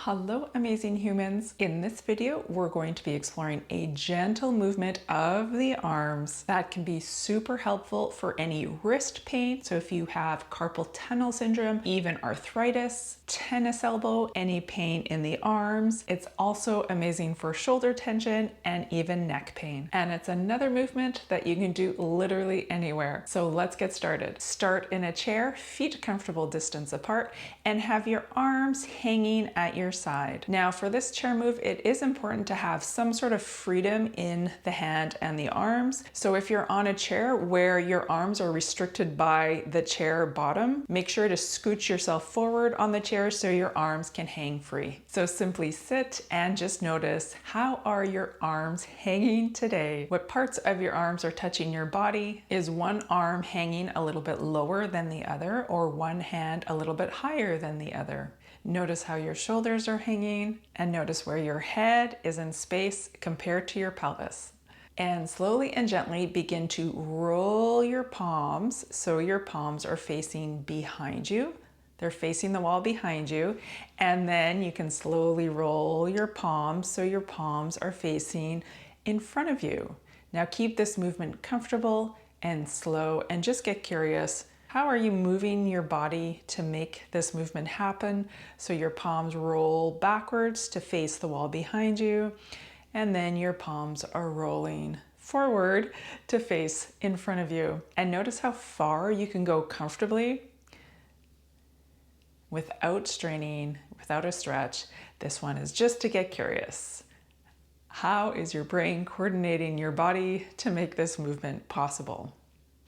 Hello, amazing humans. In this video, we're going to be exploring a gentle movement of the arms that can be super helpful for any wrist pain. So if you have carpal tunnel syndrome, even arthritis, tennis elbow, any pain in the arms, it's also amazing for shoulder tension and even neck pain. And it's another movement that you can do literally anywhere. So let's get started. Start in a chair, feet comfortable distance apart, and have your arms hanging at your side. Now for this chair move, it is important to have some sort of freedom in the hand and the arms. So if you're on a chair where your arms are restricted by the chair bottom, make sure to scooch yourself forward on the chair so your arms can hang free. So simply sit and just notice, how are your arms hanging today? What parts of your arms are touching your body? Is one arm hanging a little bit lower than the other, or one hand a little bit higher than the other? Notice how your shoulders are hanging, and notice where your head is in space compared to your pelvis. And slowly and gently begin to roll your palms so your palms are facing behind you. They're facing the wall behind you. And then you can slowly roll your palms so your palms are facing in front of you. Now keep this movement comfortable and slow, and just get curious. How are you moving your body to make this movement happen? So your palms roll backwards to face the wall behind you, and then your palms are rolling forward to face in front of you. And notice how far you can go comfortably without straining, without a stretch. This one is just to get curious. How is your brain coordinating your body to make this movement possible?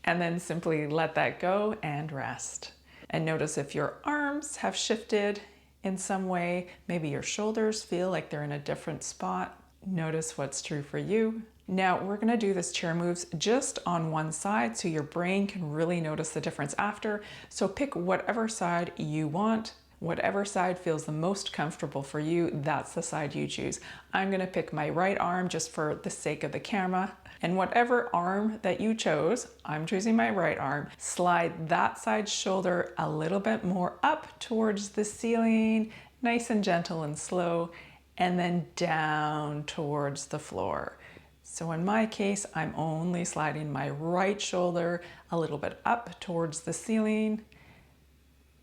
And then simply let that go and rest. And notice if your arms have shifted in some way. Maybe your shoulders feel like they're in a different spot. Notice what's true for you. Now we're gonna do this chair moves just on one side so your brain can really notice the difference after. So pick whatever side you want. Whatever side feels the most comfortable for you, that's the side you choose. I'm gonna pick my right arm just for the sake of the camera. And whatever arm that you chose, I'm choosing my right arm. Slide that side shoulder a little bit more up towards the ceiling, nice and gentle and slow, and then down towards the floor. So in my case, I'm only sliding my right shoulder a little bit up towards the ceiling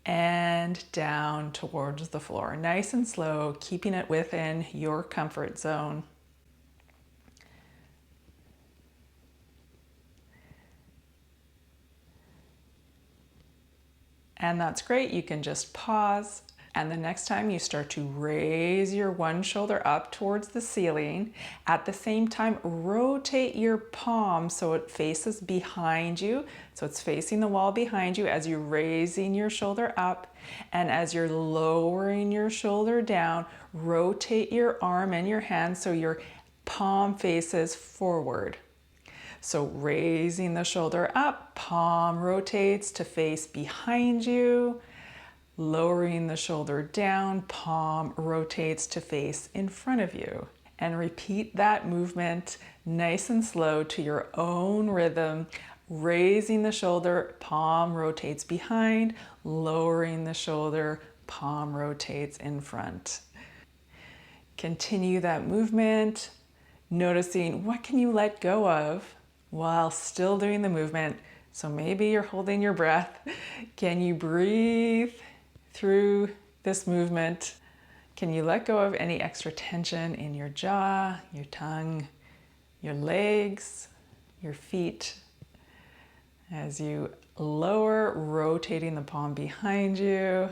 and down towards the floor. Nice and slow, keeping it within your comfort zone. And that's great. You can just pause. And the next time you start to raise your one shoulder up towards the ceiling, at the same time, rotate your palm so it faces behind you. So it's facing the wall behind you as you're raising your shoulder up. And as you're lowering your shoulder down, rotate your arm and your hand so your palm faces forward. So raising the shoulder up, palm rotates to face behind you. Lowering the shoulder down, palm rotates to face in front of you. And repeat that movement nice and slow to your own rhythm. Raising the shoulder, palm rotates behind. Lowering the shoulder, palm rotates in front. Continue that movement, noticing what can you let go of while still doing the movement. So maybe you're holding your breath. Can you breathe through this movement? Can you let go of any extra tension in your jaw, your tongue, your legs, your feet? As you lower, rotating the palm behind you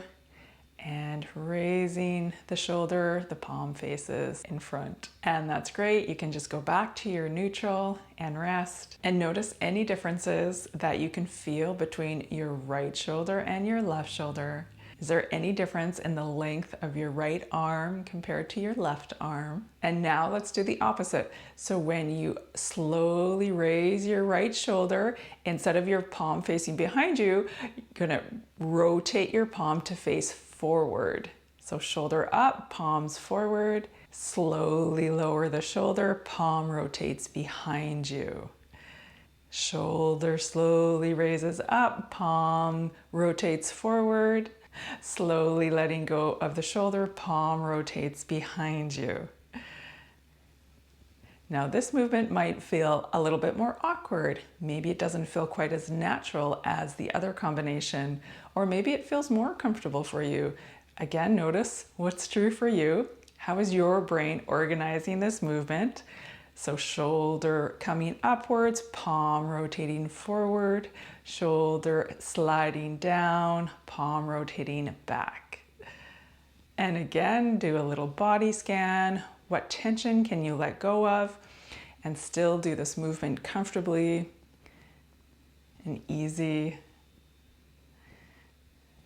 and raising the shoulder, the palm faces in front. And that's great. You can just go back to your neutral and rest, and notice any differences that you can feel between your right shoulder and your left shoulder. Is there any difference in the length of your right arm compared to your left arm? And now let's do the opposite. So when you slowly raise your right shoulder, instead of your palm facing behind you, you're gonna rotate your palm to face forward. So shoulder up, palms forward. Slowly lower the shoulder, palm rotates behind you. Shoulder slowly raises up, palm rotates forward. Slowly letting go of the shoulder, palm rotates behind you. Now this movement might feel a little bit more awkward. Maybe it doesn't feel quite as natural as the other combination, or maybe it feels more comfortable for you. Again, notice what's true for you. How is your brain organizing this movement? So shoulder coming upwards, palm rotating forward, shoulder sliding down, palm rotating back. And again, do a little body scan. What tension can you let go of and still do this movement comfortably and easy?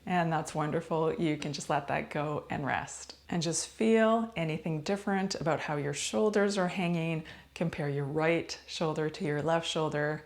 And that's wonderful. You can just let that go and rest. And just feel anything different about how your shoulders are hanging. Compare your right shoulder to your left shoulder,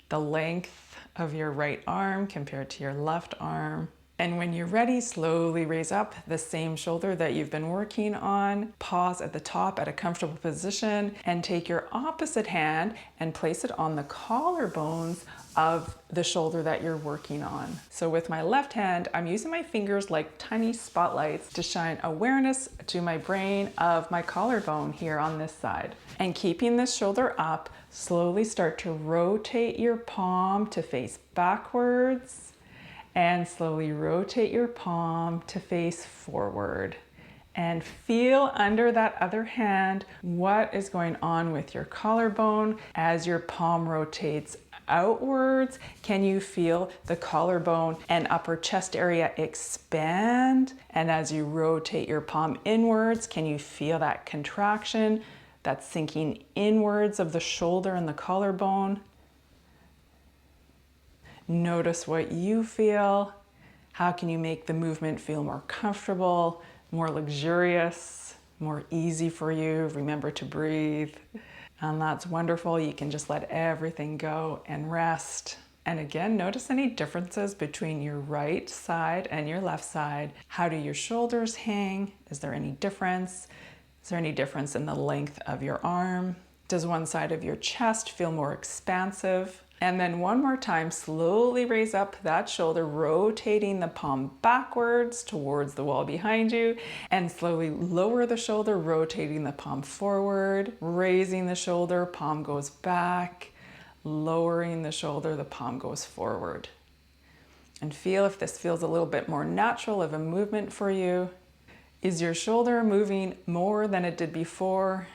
the length of your right arm compared to your left arm. And when you're ready, slowly raise up the same shoulder that you've been working on. Pause at the top at a comfortable position and take your opposite hand and place it on the collarbones of the shoulder that you're working on. So with my left hand, I'm using my fingers like tiny spotlights to shine awareness to my brain of my collarbone here on this side. And keeping this shoulder up, slowly start to rotate your palm to face backwards. And slowly rotate your palm to face forward. And feel under that other hand what is going on with your collarbone as your palm rotates outwards. Can you feel the collarbone and upper chest area expand? And as you rotate your palm inwards, can you feel that contraction, that sinking inwards of the shoulder and the collarbone? Notice what you feel. How can you make the movement feel more comfortable, more luxurious, more easy for you? Remember to breathe. And that's wonderful. You can just let everything go and rest. And again, notice any differences between your right side and your left side. How do your shoulders hang? Is there any difference? Is there any difference in the length of your arm? Does one side of your chest feel more expansive? And then one more time, slowly raise up that shoulder, rotating the palm backwards towards the wall behind you, and slowly lower the shoulder, rotating the palm forward, raising the shoulder, palm goes back, lowering the shoulder, the palm goes forward. And feel if this feels a little bit more natural of a movement for you. Is your shoulder moving more than it did before?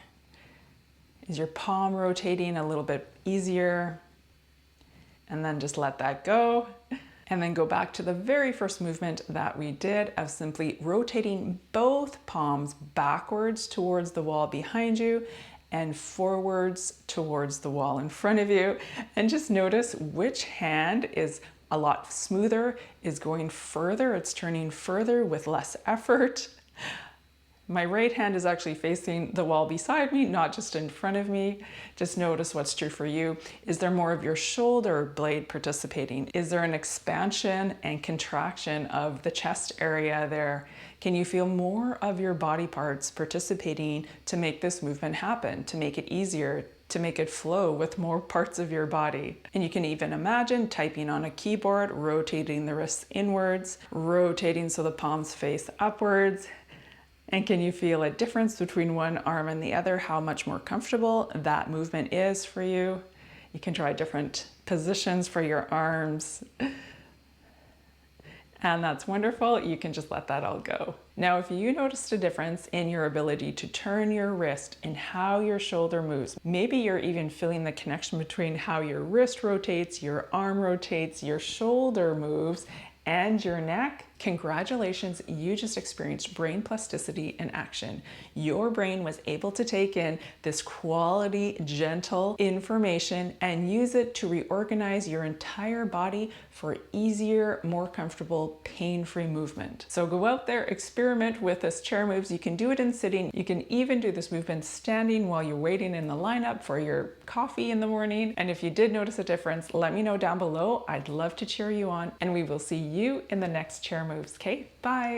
Is your palm rotating a little bit easier? And then just let that go. And then go back to the very first movement that we did of simply rotating both palms backwards towards the wall behind you and forwards towards the wall in front of you. And just notice which hand is a lot smoother, is going further, it's turning further with less effort. My right hand is actually facing the wall beside me, not just in front of me. Just notice what's true for you. Is there more of your shoulder blade participating? Is there an expansion and contraction of the chest area there? Can you feel more of your body parts participating to make this movement happen, to make it easier, to make it flow with more parts of your body? And you can even imagine typing on a keyboard, rotating the wrists inwards, rotating so the palms face upwards. And can you feel a difference between one arm and the other, how much more comfortable that movement is for you? You can try different positions for your arms. And that's wonderful. You can just let that all go. Now, if you noticed a difference in your ability to turn your wrist and how your shoulder moves, maybe you're even feeling the connection between how your wrist rotates, your arm rotates, your shoulder moves, and your neck, congratulations, you just experienced brain plasticity in action. Your brain was able to take in this quality, gentle information and use it to reorganize your entire body for easier, more comfortable, pain-free movement. So go out there, experiment with this chair moves. You can do it in sitting. You can even do this movement standing while you're waiting in the lineup for your coffee in the morning. And if you did notice a difference, let me know down below. I'd love to cheer you on, and we will see you in the next chair moves. Okay, bye.